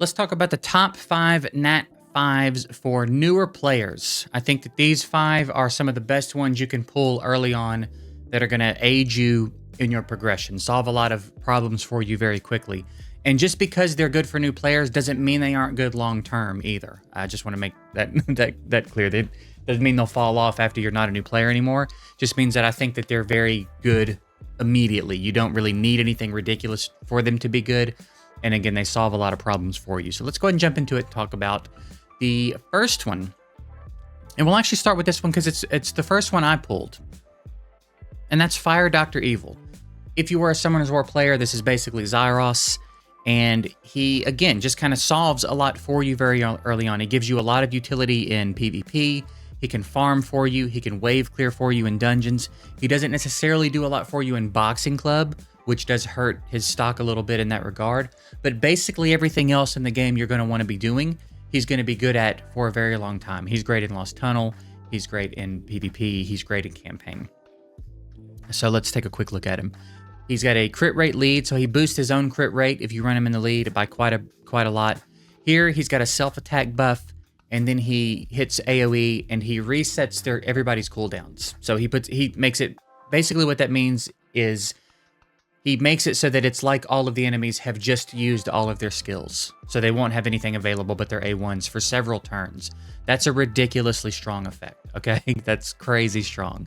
let's talk about the top 5 Nat 5s for newer players. I think that these 5 are some of the best ones you can pull early on that are going to aid you in your progression, solve a lot of problems for you very quickly. And just because they're good for new players doesn't mean they aren't good long term either. I just want to make that that clear. That doesn't mean they'll fall off after you're not a new player anymore. Just means that I think that they're very good immediately. You don't really need anything ridiculous for them to be good. And again, they solve a lot of problems for you. So let's go ahead and jump into it and talk about the first one. And we'll actually start with this one because it's the first one I pulled. And that's Fire Dr. Evil. If you were a Summoner's War player, this is basically Zyros. And he, again, just kind of solves a lot for you very early on. He gives you a lot of utility in PvP. He can farm for you. He can wave clear for you in dungeons. He doesn't necessarily do a lot for you in Boxing Club, which does hurt his stock a little bit in that regard. But basically everything else in the game you're going to want to be doing, he's going to be good at for a very long time. He's great in Lost Tunnel. He's great in PvP. He's great in Campaign. So let's take a quick look at him. He's got a crit rate lead, so he boosts his own crit rate if you run him in the lead by quite a lot. Here, he's got a self-attack buff, and then he hits AoE, and he resets everybody's cooldowns. So he makes it, basically what that means is he makes it so that it's like all of the enemies have just used all of their skills. So they won't have anything available but their A1s for several turns. That's a ridiculously strong effect, okay? That's crazy strong.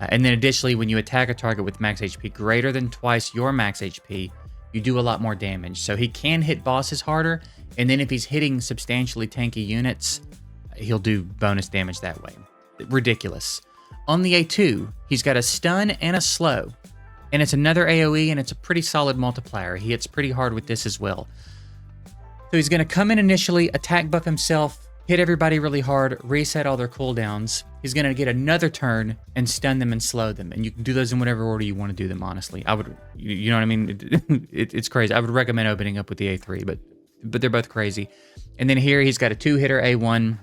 And then additionally, when you attack a target with max HP greater than twice your max HP, you do a lot more damage. So he can hit bosses harder, and then if he's hitting substantially tanky units, he'll do bonus damage that way. Ridiculous. On the A2, he's got a stun and a slow, and it's another AoE, and it's a pretty solid multiplier. He hits pretty hard with this as well. So he's going to come in initially, attack buff himself, hit everybody really hard, reset all their cooldowns. He's going to get another turn and stun them and slow them. And you can do those in whatever order you want to do them, honestly. I would, you know what I mean? It's crazy. I would recommend opening up with the A3, but they're both crazy. And then here he's got a 2-hitter A1.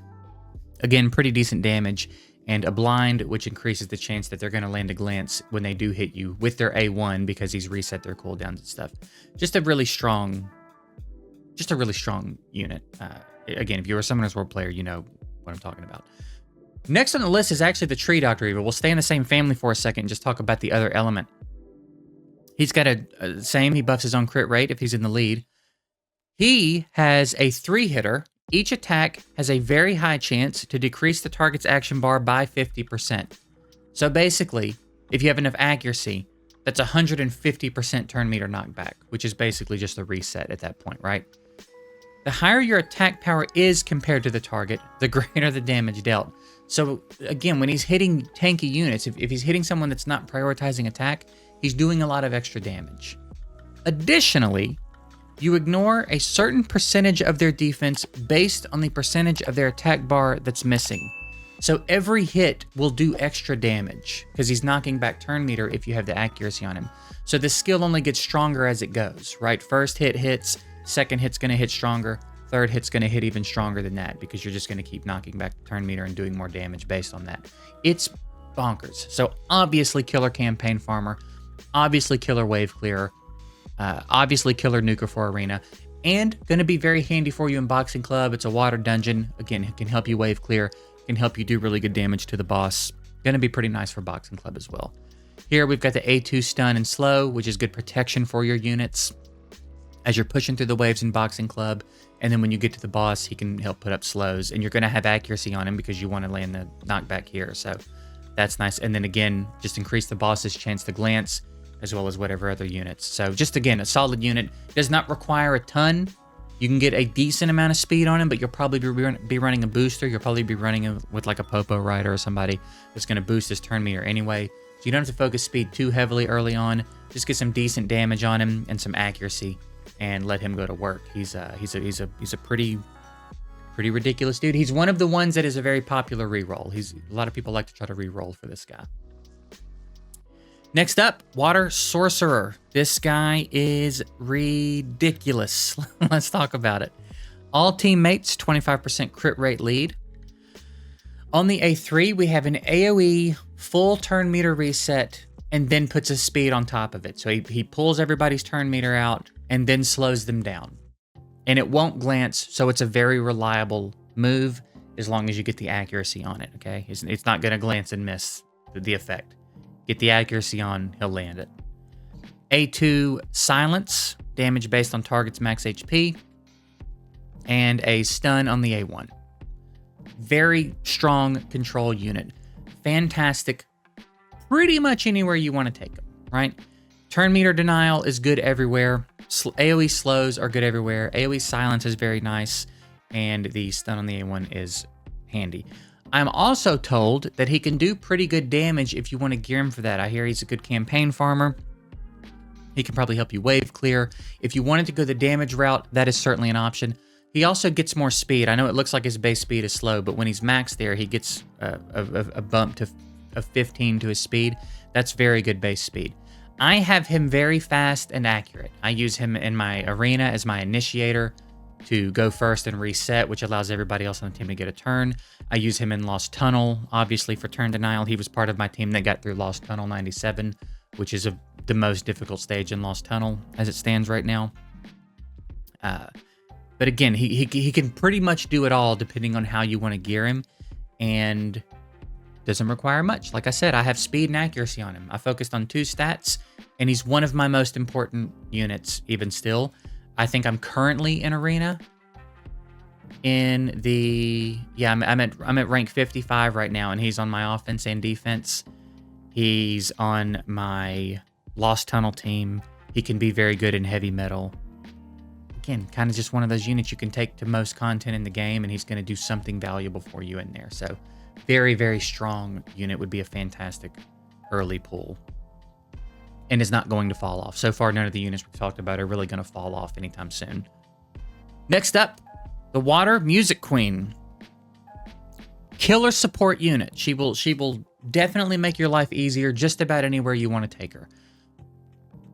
Again, pretty decent damage. And a blind, which increases the chance that they're going to land a glance when they do hit you with their A1 because he's reset their cooldowns and stuff. Just a really strong unit. Again, if you're a Summoner's War player, you know what I'm talking about. Next on the list is actually the Tree Dr. Evil. We'll stay in the same family for a second and just talk about the other element. He's got he buffs his own crit rate if he's in the lead. He has a 3-hitter. Each attack has a very high chance to decrease the target's action bar by 50%. So basically, if you have enough accuracy, that's 150% turn meter knockback, which is basically just a reset at that point, right? The higher your attack power is compared to the target, the greater the damage dealt. So again, when he's hitting tanky units, if he's hitting someone that's not prioritizing attack, he's doing a lot of extra damage. Additionally, you ignore a certain percentage of their defense based on the percentage of their attack bar that's missing. So every hit will do extra damage because he's knocking back turn meter if you have the accuracy on him. So the skill only gets stronger as it goes, right? First hit hits, second hit's going to hit stronger, third hit's going to hit even stronger than that because you're just going to keep knocking back the turn meter and doing more damage based on that. It's bonkers. So obviously killer campaign farmer, obviously killer wave clearer, obviously killer nuker for arena, and going to be very handy for you in Boxing Club. It's a water dungeon. Again, it can help you wave clear, can help you do really good damage to the boss. Going to be pretty nice for Boxing Club as well. Here we've got the A2 stun and slow, which is good protection for your units as you're pushing through the waves in Boxing Club. And then when you get to the boss, he can help put up slows, and you're going to have accuracy on him because you want to land the knockback here. So that's nice. And then again, just increase the boss's chance to glance as well as whatever other units. So just again, a solid unit. Does not require a ton. You can get a decent amount of speed on him, but you'll probably be running a booster. You'll probably be running him with like a Popo Rider or somebody that's going to boost his turn meter anyway. So you don't have to focus speed too heavily early on. Just get some decent damage on him and some accuracy, and let him go to work. He's a pretty ridiculous dude. He's one of the ones that is a very popular reroll. A lot of people like to try to reroll for this guy. Next up, Water Sorcerer. This guy is ridiculous. Let's talk about it. All teammates, 25% crit rate lead. On the A3, we have an AoE full turn meter reset and then puts a speed on top of it. So he pulls everybody's turn meter out and then slows them down. And it won't glance, so it's a very reliable move as long as you get the accuracy on it, okay? It's not going to glance and miss the effect. Get the accuracy on, he'll land it. A2 Silence, damage based on target's max HP. And a stun on the A1. Very strong control unit. Fantastic pretty much anywhere you want to take them, right? Turn meter denial is good everywhere. AoE slows are good everywhere. AoE silence is very nice. And the stun on the A1 is handy. I'm also told that he can do pretty good damage if you want to gear him for that. I hear he's a good campaign farmer. He can probably help you wave clear. If you wanted to go the damage route, that is certainly an option. He also gets more speed. I know it looks like his base speed is slow, but when he's maxed there, he gets a bump to a 15 to his speed. That's very good base speed. I have him very fast and accurate. I use him in my arena as my initiator to go first and reset, which allows everybody else on the team to get a turn. I use him in Lost Tunnel, obviously, for turn denial. He was part of my team that got through Lost Tunnel 97, which is the most difficult stage in Lost Tunnel as it stands right now. But again, he can pretty much do it all depending on how you want to gear him, and doesn't require much. Like I said, I have speed and accuracy on him. I focused on 2 stats, and he's one of my most important units even still. I think I'm currently in arena in the I'm at rank 55 right now, and he's on my offense and defense. He's on my Lost Tunnel team. He can be very good in heavy metal. Again, kind of just one of those units you can take to most content in the game, and he's going to do something valuable for you in there. So very, very strong unit, would be a fantastic early pull. And is not going to fall off. So far, none of the units we've talked about are really going to fall off anytime soon. Next up, the Water Music Queen. Killer support unit. She will definitely make your life easier just about anywhere you want to take her.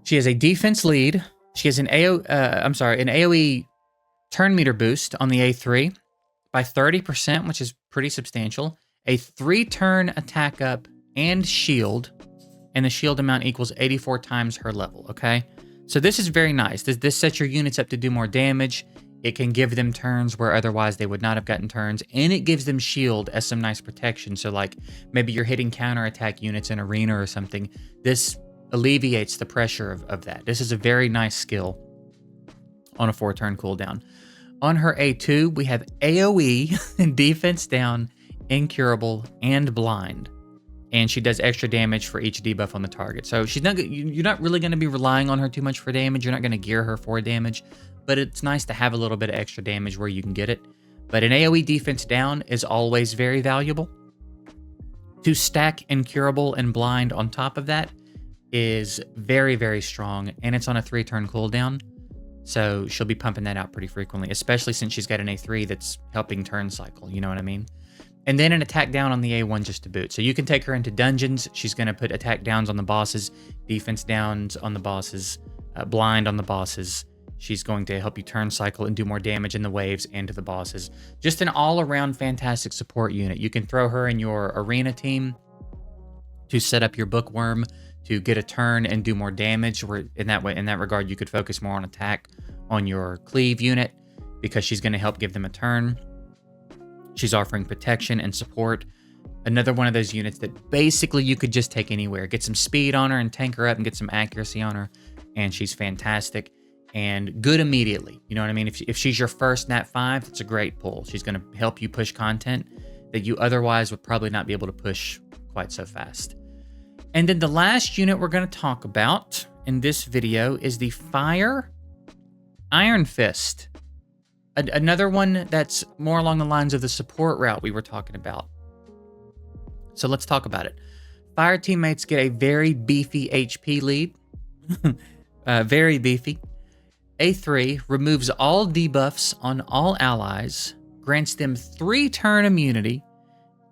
She has a defense lead. She has an AoE turn meter boost on the A3 by 30%, which is pretty substantial. A 3-turn attack up and shield, and the shield amount equals 84 times her level, okay? So this is very nice. This sets your units up to do more damage. It can give them turns where otherwise they would not have gotten turns, and it gives them shield as some nice protection. So like maybe you're hitting counterattack units in arena or something. This alleviates the pressure of that. This is a very nice skill on a 4-turn cooldown. On her A2, we have AoE and defense down, incurable, and blind. And she does extra damage for each debuff on the target. So you're not really going to be relying on her too much for damage. You're not going to gear her for damage, but it's nice to have a little bit of extra damage where you can get it. But an AoE defense down is always very valuable. To stack incurable and blind on top of that is very, very strong, and it's on a 3-turn cooldown. So she'll be pumping that out pretty frequently, especially since she's got an A3 that's helping turn cycle, you know what I mean? And then an attack down on the A1 just to boot. So you can take her into dungeons. She's going to put attack downs on the bosses, defense downs on the bosses, blind on the bosses. She's going to help you turn cycle and do more damage in the waves and to the bosses. Just an all-around fantastic support unit. You can throw her in your arena team to set up your bookworm to get a turn and do more damage. Where in that regard, you could focus more on attack on your cleave unit because she's going to help give them a turn. She's offering protection and support. Another one of those units that basically you could just take anywhere. Get some speed on her and tank her up and get some accuracy on her. And she's fantastic and good immediately. You know what I mean? If she's your first Nat 5, it's a great pull. She's going to help you push content that you otherwise would probably not be able to push quite so fast. And then the last unit we're going to talk about in this video is the Fire Iron Fist. Another one that's more along the lines of the support route we were talking about. So let's talk about it. Fire teammates get a very beefy HP lead. Very beefy. A3 removes all debuffs on all allies, grants them 3-turn immunity,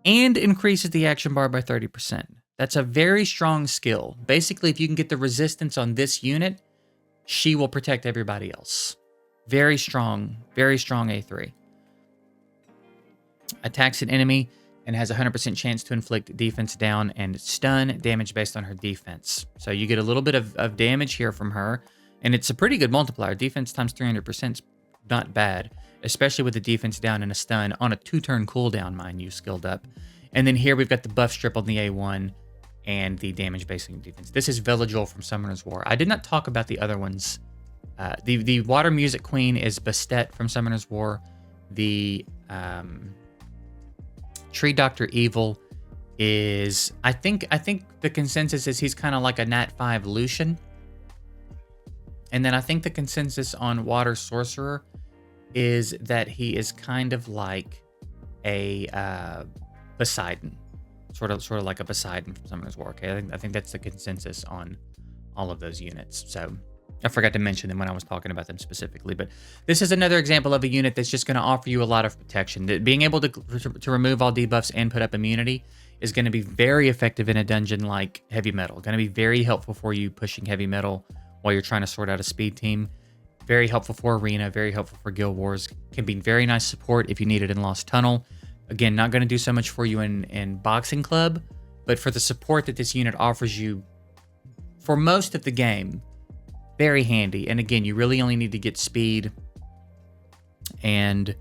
and increases the action bar by 30%. That's a very strong skill. Basically, if you can get the resistance on this unit, she will protect everybody else. Very strong A3. Attacks an enemy and has a 100% chance to inflict defense down and stun damage based on her defense. So you get a little bit of damage here from her, and it's a pretty good multiplier. Defense times 300% is not bad, especially with the defense down and a stun on a 2-turn cooldown, mind you, skilled up. And then here we've got the buff strip on the A1 and the damage basing defense. This is Villagel from Summoner's War. I did not talk about the other ones. The Water Music Queen is Bastet from Summoner's War. The Tree Doctor Evil is, I think the consensus is he's kind of like a Nat 5 Lucian. And then I think the consensus on Water Sorcerer is that he is kind of like a Poseidon, sort of like a Poseidon from Summoner's War. Okay, I think that's the consensus on all of those units. So I forgot to mention them when I was talking about them specifically, but this is another example of a unit that's just going to offer you a lot of protection. Being able to remove all debuffs and put up immunity is going to be very effective in a dungeon like Heavy Metal. Going to be very helpful for you pushing Heavy Metal while you're trying to sort out a speed team. Very helpful for Arena, very helpful for Guild Wars. Can be very nice support if you need it in Lost Tunnel. Again, not going to do so much for you in Boxing Club, but for the support that this unit offers you for most of the game, very handy. And again, you really only need to get speed and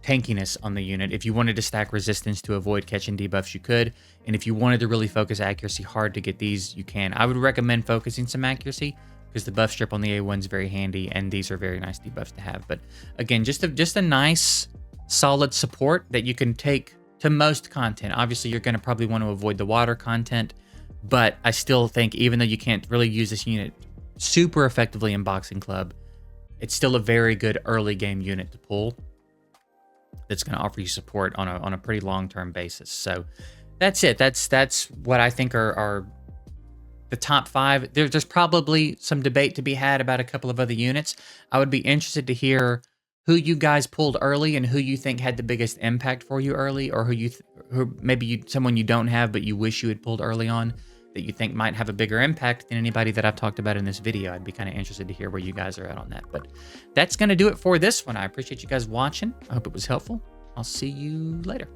tankiness on the unit. If you wanted to stack resistance to avoid catching debuffs, you could. And if you wanted to really focus accuracy hard to get these, you can. I would recommend focusing some accuracy because the buff strip on the A1 is very handy, and these are very nice debuffs to have. But again, just a nice, solid support that you can take to most content. Obviously, you're going to probably want to avoid the water content, but I still think even though you can't really use this unit super effectively in Boxing Club, it's still a very good early game unit to pull that's going to offer you support on a pretty long-term basis. So that's it. That's what I think are the top 5. There's probably some debate to be had about a couple of other units. I would be interested to hear who you guys pulled early and who you think had the biggest impact for you early, or who maybe someone you don't have but you wish you had pulled early on that you think might have a bigger impact than anybody that I've talked about in this video. I'd be kind of interested to hear where you guys are at on that. But that's going to do it for this one. I appreciate you guys watching. I hope it was helpful. I'll see you later.